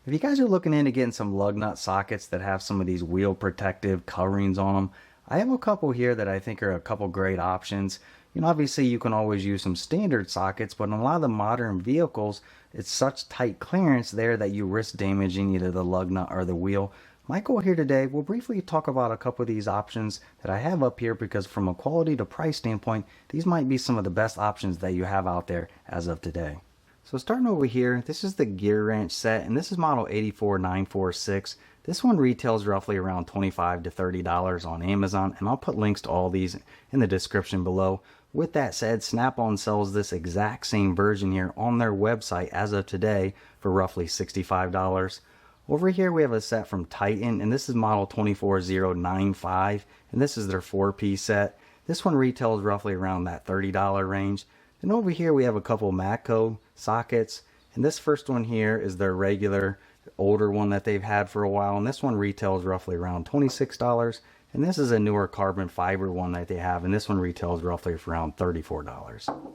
If you guys are looking into getting some lug nut sockets that have some of these wheel protective coverings on them, I have a couple here that I think are a couple great options. Obviously you can always use some standard sockets, but in a lot of the modern vehicles, it's such tight clearance there that you risk damaging either the lug nut or the wheel. My goal here today, we'll briefly talk about a couple of these options that I have up here because from a quality to price standpoint, these might be some of the best options that you have out there as of today. So starting over here, this is the gear wrench set, and this is model 84946. This one retails roughly around $25 to $30 on Amazon, and I'll put links to all these in the description below. With that said, Snap-on sells this exact same version here on their website as of today for roughly $65. Over here we have a set from Titan, and this is model 24095, and this is their 4-piece set. This one retails roughly around that $30 range. Then over here we have a couple Matco sockets, and this first one here is their regular older one that they've had for a while, and this one retails roughly around $26. And this is a newer carbon fiber one that they have, and this one retails roughly for around $34.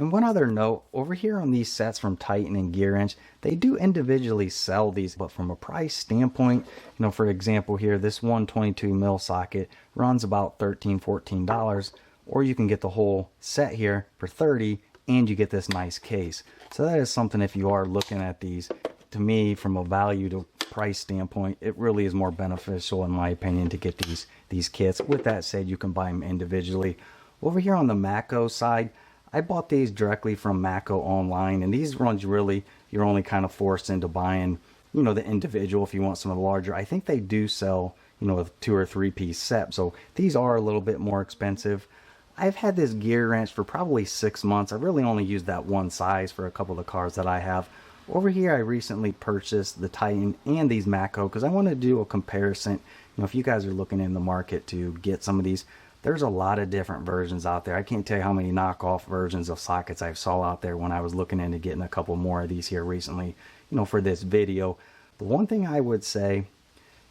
And one other note, over here on these sets from Titan and Gear Wrench, they do individually sell these, but from a price standpoint, for example here, this 122 mil socket runs about $13, $14, or you can get the whole set here for $30, and you get this nice case. So that is something, if you are looking at these, to me, from a value to price standpoint, it really is more beneficial, in my opinion, to get these kits. With that said, you can buy them individually. Over here on the Matco side, I bought these directly from Matco online, and these ones really, you're only kind of forced into buying, the individual if you want some of the larger. I think they do sell, a 2 or 3 piece set, so these are a little bit more expensive. I've had this gear wrench for probably 6 months. I really only used that one size for a couple of the cars that I have. Over here, I recently purchased the Titan and these Matco because I wanted to do a comparison. If you guys are looking in the market to get some of these, there's a lot of different versions out there. I can't tell you how many knockoff versions of sockets I saw out there when I was looking into getting a couple more of these here recently, for this video. The one thing I would say,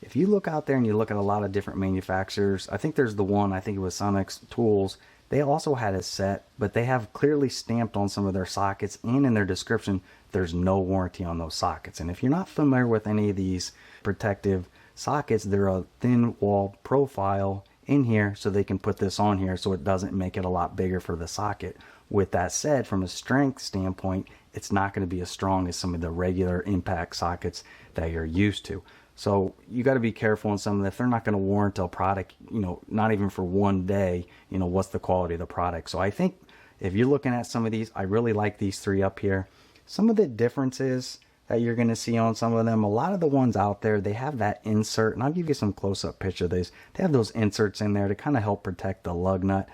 if you look out there and you look at a lot of different manufacturers, I think there's the one, I think it was Sonex Tools. They also had a set, but they have clearly stamped on some of their sockets and in their description, there's no warranty on those sockets. And if you're not familiar with any of these protective sockets, they're a thin wall profile in here so they can put this on here so it doesn't make it a lot bigger for the socket. With that said, from a strength standpoint, it's not going to be as strong as some of the regular impact sockets that you're used to. So you got to be careful on some of that. If they're not going to warrant a product, not even for one day, what's the quality of the product. So I think if you're looking at some of these, I really like these 3 up here. Some of the differences that you're going to see on some of them, a lot of the ones out there, they have that insert, and I'll give you some close-up picture of these. They have those inserts in there to kind of help protect the lug nut.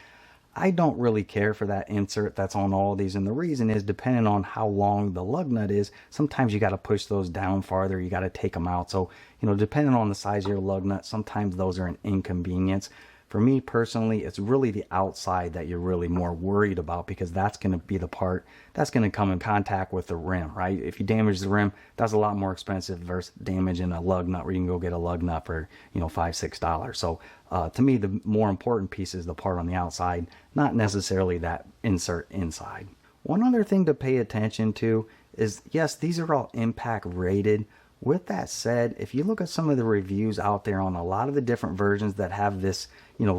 I don't really care for that insert that's on all of these, and the reason is depending on how long the lug nut is, sometimes you got to push those down farther, you got to take them out. So, depending on the size of your lug nut, sometimes those are an inconvenience. For me personally, it's really the outside that you're really more worried about because that's going to be the part that's going to come in contact with the rim, right? If you damage the rim, that's a lot more expensive versus damaging a lug nut where you can go get a lug nut for, $5, $6. So to me, the more important piece is the part on the outside, not necessarily that insert inside. One other thing to pay attention to is, yes, these are all impact rated. With that said, if you look at some of the reviews out there on a lot of the different versions that have this,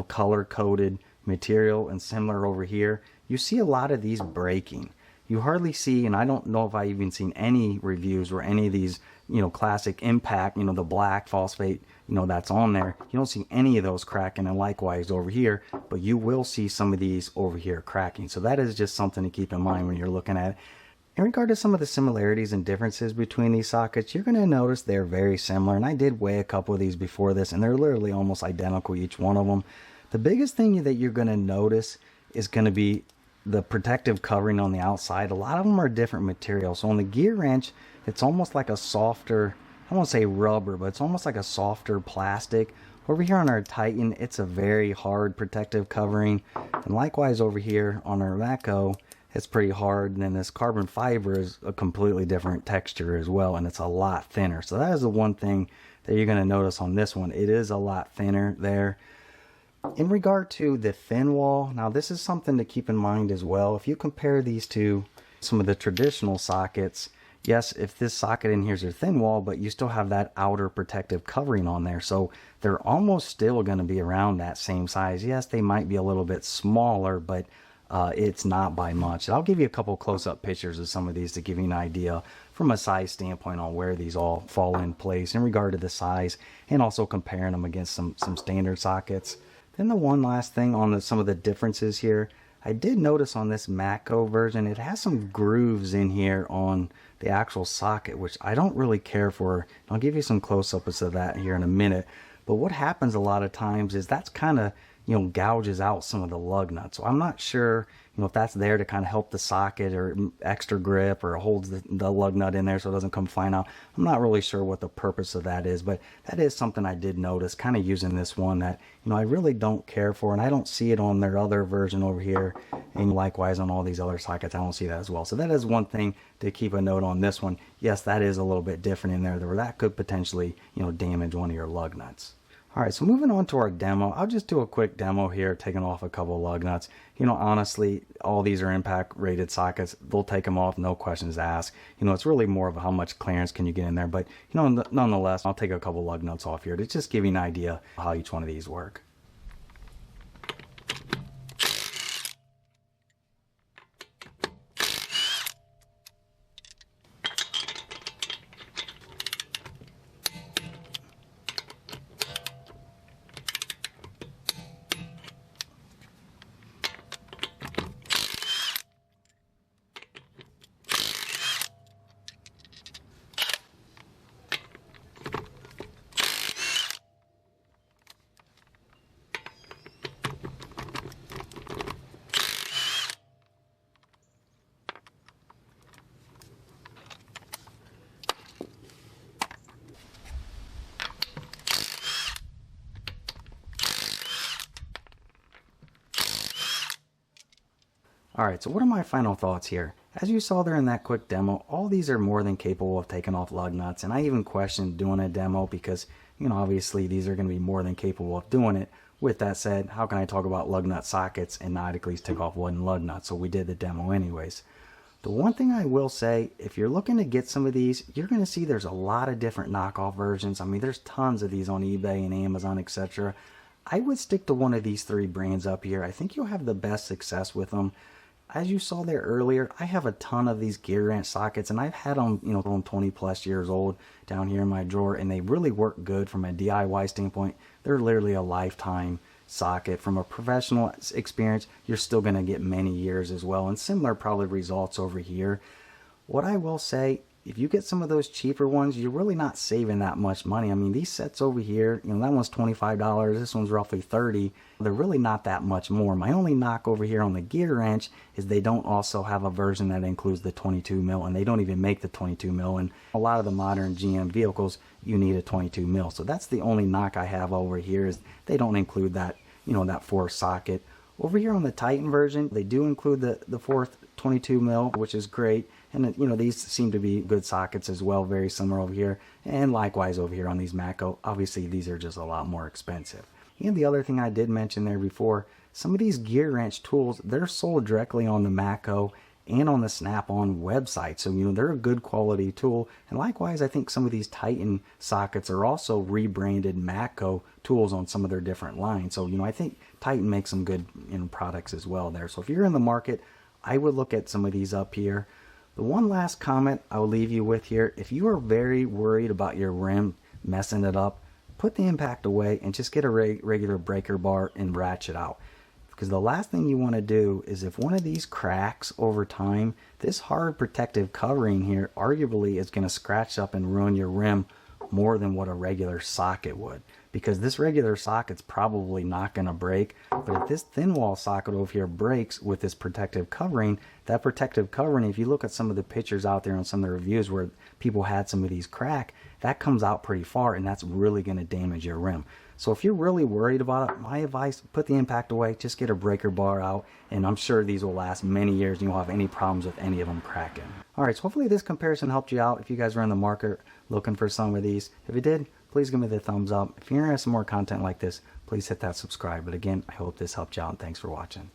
color coded material and similar over here, you see a lot of these breaking. You hardly see, and I don't know if I even seen any reviews where any of these, classic impact, the black phosphate, that's on there. You don't see any of those cracking, and likewise over here, but you will see some of these over here cracking. So that is just something to keep in mind when you're looking at it. In regard to some of the similarities and differences between these sockets, you're going to notice they're very similar. And I did weigh a couple of these before this, and they're literally almost identical, each one of them. The biggest thing that you're going to notice is going to be the protective covering on the outside. A lot of them are different materials. So on the gear wrench, it's almost like a softer, I won't say rubber, but it's almost like a softer plastic. Over here on our Titan, it's a very hard protective covering. And likewise over here on our Matco, it's pretty hard, and then this carbon fiber is a completely different texture as well, and it's a lot thinner. So that is the one thing that you're going to notice on this one. It is a lot thinner there. In regard to the thin wall, now this is something to keep in mind as well. If you compare these to some of the traditional sockets, Yes, if this socket in here is your thin wall, but you still have that outer protective covering on there. So they're almost still going to be around that same size. Yes, they might be a little bit smaller, but it's not by much. I'll give you a couple close-up pictures of some of these to give you an idea from a size standpoint on where these all fall in place in regard to the size, and also comparing them against some standard sockets. Then the one last thing on some of the differences here, I did notice on this Matco version, it has some grooves in here on the actual socket, which I don't really care for. I'll give you some close-ups of that here in a minute. But what happens a lot of times is that's kind of, gouges out some of the lug nuts. So I'm not sure, if that's there to kind of help the socket or extra grip or holds the lug nut in there so it doesn't come flying out. I'm not really sure what the purpose of that is, but that is something I did notice kind of using this one that, I really don't care for, and I don't see it on their other version over here. And likewise on all these other sockets, I don't see that as well. So that is one thing to keep a note on this one. Yes, that is a little bit different in there where that could potentially, damage one of your lug nuts. All right, so moving on to our demo, I'll just do a quick demo here, taking off a couple of lug nuts. Honestly, all these are impact rated sockets. They'll take them off, no questions asked. It's really more of how much clearance can you get in there. But, nonetheless, I'll take a couple lug nuts off here to just give you an idea of how each one of these work. All right, so what are my final thoughts here? As you saw there in that quick demo, all these are more than capable of taking off lug nuts, and I even questioned doing a demo because, obviously these are going to be more than capable of doing it. With that said, how can I talk about lug nut sockets and not at least take off wooden lug nuts? So we did the demo anyways. The one thing I will say, if you're looking to get some of these, you're going to see there's a lot of different knockoff versions. I mean, there's tons of these on eBay and Amazon, etc. I would stick to one of these three brands up here. I think you'll have the best success with them. As you saw there earlier, I have a ton of these Gear Ranch sockets, and I've had them, from 20 plus years old down here in my drawer, and they really work good from a DIY standpoint. They're literally a lifetime socket. From a professional experience, you're still going to get many years as well, and similar probably results over here. What I will say, if you get some of those cheaper ones, you're really not saving that much money. I mean, these sets over here, that one's $25, this one's roughly $30. They're really not that much more. My only knock over here on the Gear Ranch is they don't also have a version that includes the 22 mil, and they don't even make the 22 mil. And a lot of the modern GM vehicles, you need a 22 mil. So that's the only knock I have over here, is they don't include that, that fourth socket. Over here on the Titan version, they do include the fourth 22 mil, which is great. And these seem to be good sockets as well, very similar over here. And likewise over here on these Matco, obviously these are just a lot more expensive. And the other thing I did mention there before, some of these Gear Ranch tools, they're sold directly on the Matco and on the Snap-on website. So, they're a good quality tool. And likewise, I think some of these Titan sockets are also rebranded Matco tools on some of their different lines. So, I think Titan makes some good products as well there. So if you're in the market, I would look at some of these up here. The one last comment I'll leave you with here, if you are very worried about your rim messing it up, put the impact away and just get a regular breaker bar and ratchet out. Because the last thing you want to do is, if one of these cracks over time, this hard protective covering here arguably is going to scratch up and ruin your rim more than what a regular socket would. Because this regular socket's probably not going to break, but if this thin wall socket over here breaks with this protective covering, that protective covering, if you look at some of the pictures out there on some of the reviews where people had some of these crack, that comes out pretty far, and that's really going to damage your rim. So if you're really worried about it, my advice, put the impact away, just get a breaker bar out, and I'm sure these will last many years and you won't have any problems with any of them cracking. Alright, so hopefully this comparison helped you out if you guys are in the market looking for some of these. If it did, please give me the thumbs up. If you're interested in more content like this, please hit that subscribe. But again, I hope this helped you out, and thanks for watching.